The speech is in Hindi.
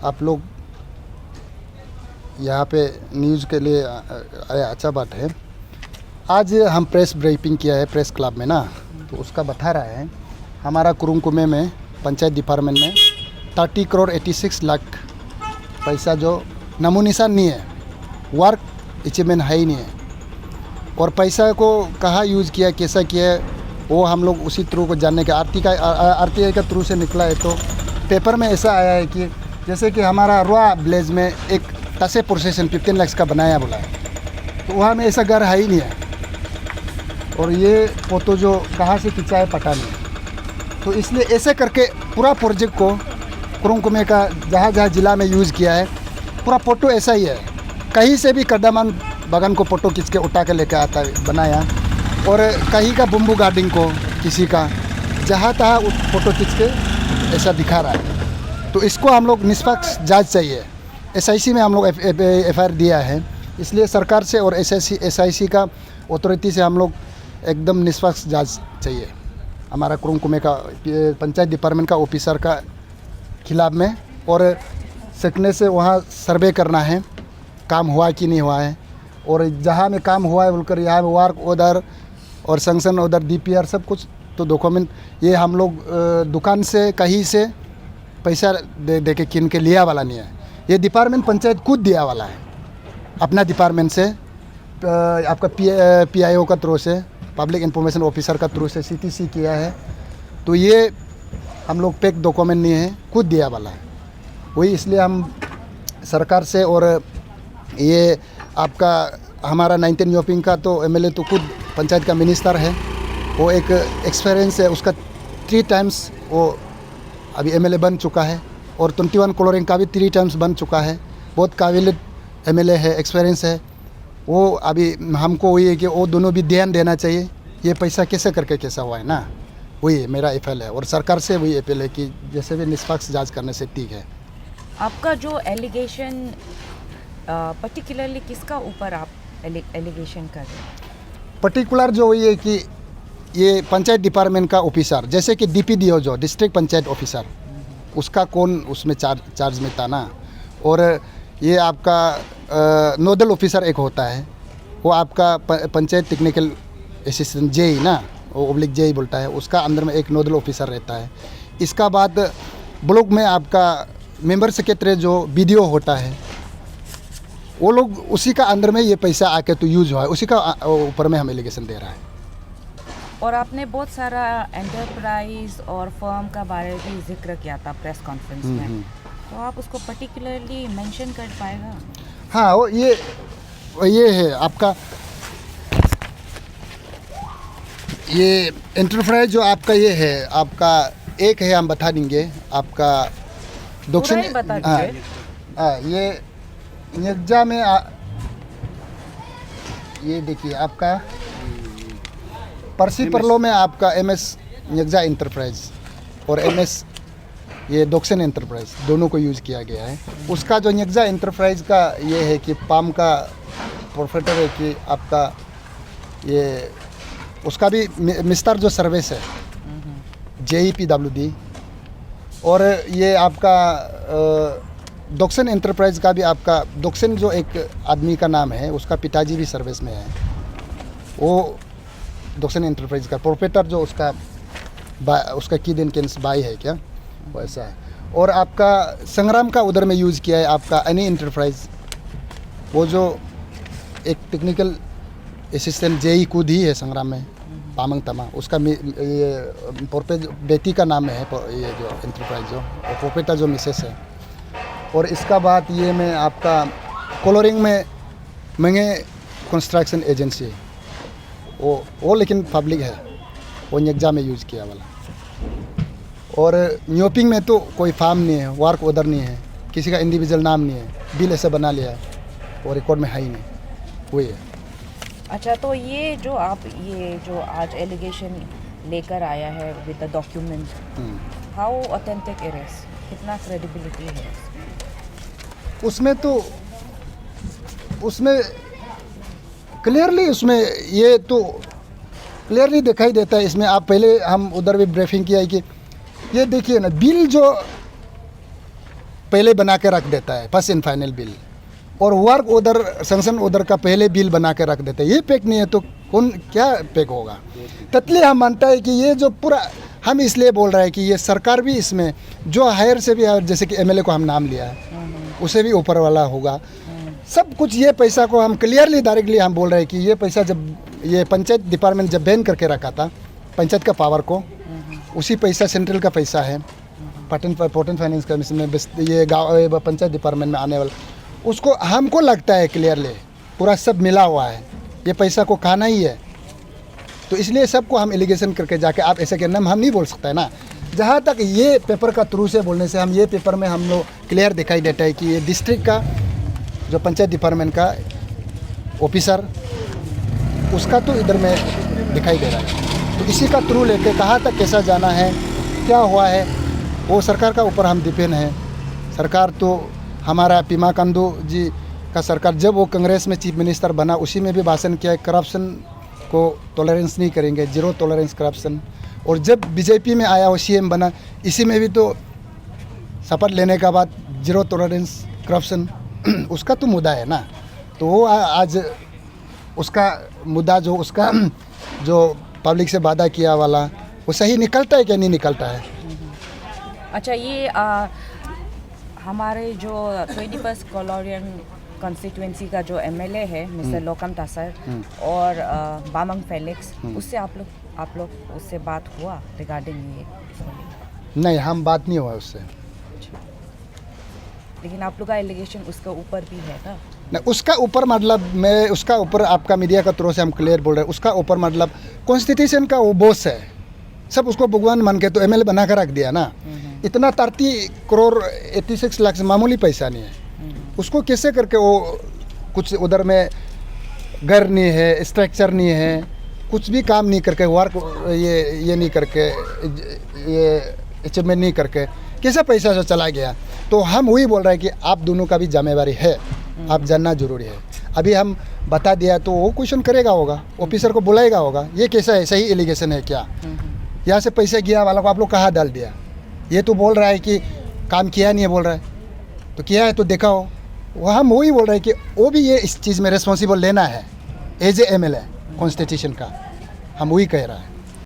आप लोग यहाँ पे न्यूज़ के लिए आया, अच्छा बात है। आज हम प्रेस ब्रीफिंग किया है प्रेस क्लब में ना, तो उसका बता रहा है हमारा कुरुंकुमे में पंचायत डिपार्टमेंट में 30 करोड़ 86 लाख पैसा जो नमो निशान नहीं है, वर्क अचीवमेंट है ही नहीं है। और पैसा को कहाँ यूज़ किया, कैसा किया है, वो हम लोग उसी थ्रू को जानने के आरटीआई का थ्रू से निकला है। तो पेपर में ऐसा आया है कि जैसे कि हमारा रुआ विलेज में एक तसे प्रोसेसन 15 लाख का बनाया बोला है, तो वहाँ में ऐसा घर है ही नहीं है। और ये फोटो जो कहाँ से खींचा है पता नहीं। तो इसलिए ऐसे करके पूरा प्रोजेक्ट को कुरुंकुमे का जहाँ जहाँ ज़िला में यूज़ किया है, पूरा फोटो ऐसा ही है। कहीं से भी कदमान बगान को फोटो खींच के उठा के लेकर आता है बनाया, और कहीं का बम्बू गार्डन को किसी का जहाँ तहाँ फ़ोटो खींच के ऐसा दिखा रहा है। तो इसको हम लोग निष्पक्ष जांच चाहिए। एसआईसी में हम लोग एफआईआर दिया है, इसलिए सरकार से और एसआईसी का अथॉरिटी से हम लोग एकदम निष्पक्ष जांच चाहिए हमारा कुरुंकुमे का पंचायत डिपार्टमेंट का ऑफिसर का खिलाफ में। और सकने से वहाँ सर्वे करना है काम हुआ कि नहीं हुआ है, और जहाँ में काम हुआ है बोलकर यहाँ में वर्क ऑर्डर और सैंक्शन ऑर्डर डीपीआर सब कुछ तो डॉक्यूमेंट ये हम लोग दुकान से कहीं से पैसा दे के किन के लिया वाला नहीं है। ये डिपार्टमेंट पंचायत खुद दिया वाला है अपना डिपार्टमेंट से, आपका पीआईओ का थ्रू से, पब्लिक इंफॉर्मेशन ऑफिसर का थ्रू से सीटीसी किया है। तो ये हम लोग पेक डॉक्यूमेंट नहीं है, खुद दिया वाला है वही। इसलिए हम सरकार से, और ये आपका हमारा 19 योपिंग का तो एमएलए तो खुद पंचायत का मिनिस्टर है, वो एक एक्सपीरियंस है उसका 3 टाइम्स वो अभी एमएलए बन चुका है, और 21 कलोरिंग का भी 3 टाइम्स बन चुका है। बहुत काबिल एमएलए है, एक्सपीरियंस है वो। अभी हमको वही है कि वो दोनों भी ध्यान देना चाहिए, ये पैसा कैसे करके कैसा हुआ है ना, वही मेरा अपील है। और सरकार से वही अपील है कि जैसे भी निष्पक्ष जाँच करने से ठीक है। आपका जो एलिगेशन पर्टिकुलरली किसका ऊपर आप एलिगेशन कर रहे हैं? पर्टिकुलर जो ये है कि ये पंचायत डिपार्टमेंट का ऑफिसर, जैसे कि डीपीडीओ जो डिस्ट्रिक्ट पंचायत ऑफिसर, उसका कौन उसमें चार्ज में था ना। और ये आपका नोडल ऑफिसर एक होता है, वो आपका पंचायत टेक्निकल असिस्टेंट जेई ना, वो ओब्लिक जेई बोलता है, उसका अंदर में एक नोडल ऑफिसर रहता है। इसका बाद ब्लॉक में आपका मेंबर सेक्रेटरी जो बीडीओ होता है, वो लोग उसी का अंदर में ये पैसा आके तो यूज हुआ है, उसी का ऊपर में हम एलिगेशन दे रहा है। और आपने बहुत सारा एंटरप्राइज और फर्म का बारे में जिक्र किया था प्रेस कॉन्फ्रेंस में, तो आप उसको पर्टिकुलरली मेंशन कर पाएगा? हाँ, वो ये है आपका, ये एंटरप्राइज जो आपका ये है आपका, एक है हम बता देंगे आपका दक्षिण। हाँ, ये निगजा में ये देखिए आपका परसी परलो में आपका एमएस निगजा एंटरप्राइज और एमएस ये दक्षिण एंटरप्राइज दोनों को यूज़ किया गया है। उसका जो निगजा एंटरप्राइज का ये है कि पाम का प्रोफेटर है कि आपका ये उसका भी मिस्टर जो सर्विस है JEPWD, और ये आपका दक्षिण एंटरप्राइज का भी आपका दक्षिण जो एक आदमी का नाम है, उसका पिताजी भी सर्विस में है, वो दक्षिण एंटरप्राइज का प्रोपरेटर जो उसका की दिन केंस बाई है क्या, वैसा है। और आपका संग्राम का उधर में यूज़ किया है आपका एनी एंटरप्राइज, वो जो एक टेक्निकल असिस्टेंट जेई खुद ही है संग्राम में, पामंग तमा, उसका ये बेटी का नाम है ये जो एंटरप्राइज जो, और प्रोपरेटर जो मिसेस है। और इसका बाद ये में आपका कोलोरिंग में मंगे कंस्ट्रक्शन एजेंसी, वो लेकिन पब्लिक है, वो निगजा में यूज़ किया वाला। और न्योपिंग में तो कोई फार्म नहीं है, वर्क ऑर्डर नहीं है, किसी का इंडिविजुअल नाम नहीं है, बिल ऐसे बना लिया है, वो रिकॉर्ड में है ही नहीं, वही है। अच्छा, तो ये जो आज एलिगेशन लेकर आया है with the document, how authentic it is, कितना क्रेडिबिलिटी है उसमें? तो उसमें क्लियरली उसमें ये तो क्लियरली दिखाई देता है। इसमें आप पहले हम उधर भी ब्रीफिंग किया है कि ये देखिए ना, बिल जो पहले बना के रख देता है फर्स्ट एंड फाइनल बिल, और वर्क ऑर्डर सैंक्शन ऑर्डर का पहले बिल बना के रख देते हैं। ये पैक नहीं है तो कौन क्या पैक होगा? ततली हम मानता है कि ये जो पूरा, हम इसलिए बोल रहे हैं कि ये सरकार भी इसमें जो हायर से भी, जैसे कि एमएलए को हम नाम लिया है, उसे भी ऊपर वाला होगा सब कुछ। ये पैसा को हम क्लियरली डायरेक्टली हम बोल रहे हैं कि ये पैसा जब ये पंचायत डिपार्टमेंट जब बैन करके रखा था पंचायत का पावर को, उसी पैसा सेंट्रल का पैसा है, पोर्ट फाइनेंस कमीशन में ये गाँव पंचायत डिपार्टमेंट में आने वाला, उसको हमको लगता है क्लियरली पूरा सब मिला हुआ है, ये पैसा को खाना ही है। तो इसलिए सबको हम एलिगेशन करके जाके आप ऐसे कहना हम नहीं बोल सकते हैं ना। जहाँ तक ये पेपर का थ्रू से बोलने से हम ये पेपर में हम लोग क्लियर दिखाई देता है कि ये डिस्ट्रिक्ट का जो पंचायत डिपार्टमेंट का ऑफिसर उसका तो इधर में दिखाई दे रहा है। तो इसी का थ्रू लेके कहाँ तक कैसा जाना है, क्या हुआ है, वो सरकार का ऊपर हम डिपेंड हैं। सरकार तो हमारा पेमा खांडू जी का सरकार जब वो कांग्रेस में चीफ मिनिस्टर बना उसी में भी भाषण किया है, करप्शन को टॉलरेंस नहीं करेंगे, जीरो टॉलरेंस करप्शन। और जब बीजेपी में आया वो सीएम बना, इसी में भी तो शपथ लेने के बाद जीरो टॉलरेंस करप्शन उसका तो मुद्दा है ना। तो वो आज उसका मुद्दा जो उसका जो पब्लिक से वादा किया वाला वो सही निकलता है क्या नहीं निकलता है। अच्छा, ये हमारे जो 21st कोलोरियन कॉन्स्टिट्यूंसी का जो एमएलए है मिस्टर लोकम तासर और बामंग फेलिक्स, उससे आप लोग उससे बात हुआ रिगार्डिंग ये? नहीं, हम बात नहीं हुआ उससे। लेकिन आप लोग का एलिगेशन उसके ऊपर भी है ना? नहीं, उसका ऊपर मतलब मैं उसका ऊपर आपका मीडिया का थ्रू से हम क्लियर बोल रहे हैं, उसका ऊपर मतलब कॉन्स्टिट्यूशन का वो बॉस है, सब उसको भगवान मान के तो एमएलए बना कर रख दिया ना। इतना 30 करोड़ 86 लाख से मामूली पैसा नहीं है। उसको कैसे करके वो कुछ उधर में घर नहीं है, स्ट्रक्चर नहीं है, कुछ भी काम नहीं करके, वर्क ये नहीं करके, ये अचीवमेंट नहीं करके कैसे पैसा जो चला गया। तो हम वही बोल रहे हैं कि आप दोनों का भी जिम्मेवारी है, आप जानना जरूरी है। अभी हम बता दिया तो वो क्वेश्चन करेगा होगा, ऑफिसर को बुलाएगा होगा, ये कैसा है, सही एलिगेशन है क्या, यहाँ से पैसा गया वाला को आप लोग कहाँ डाल दिया। ये तो बोल रहा है कि काम किया नहीं है, बोल रहा है तो किया है तो देखा हो। वो हम वही बोल रहे हैं कि वो भी ये इस चीज़ में रिस्पॉन्सिबल लेना है एज ए एमएलए कॉन्स्टिट्यूशन का, हम वही कह रहा है।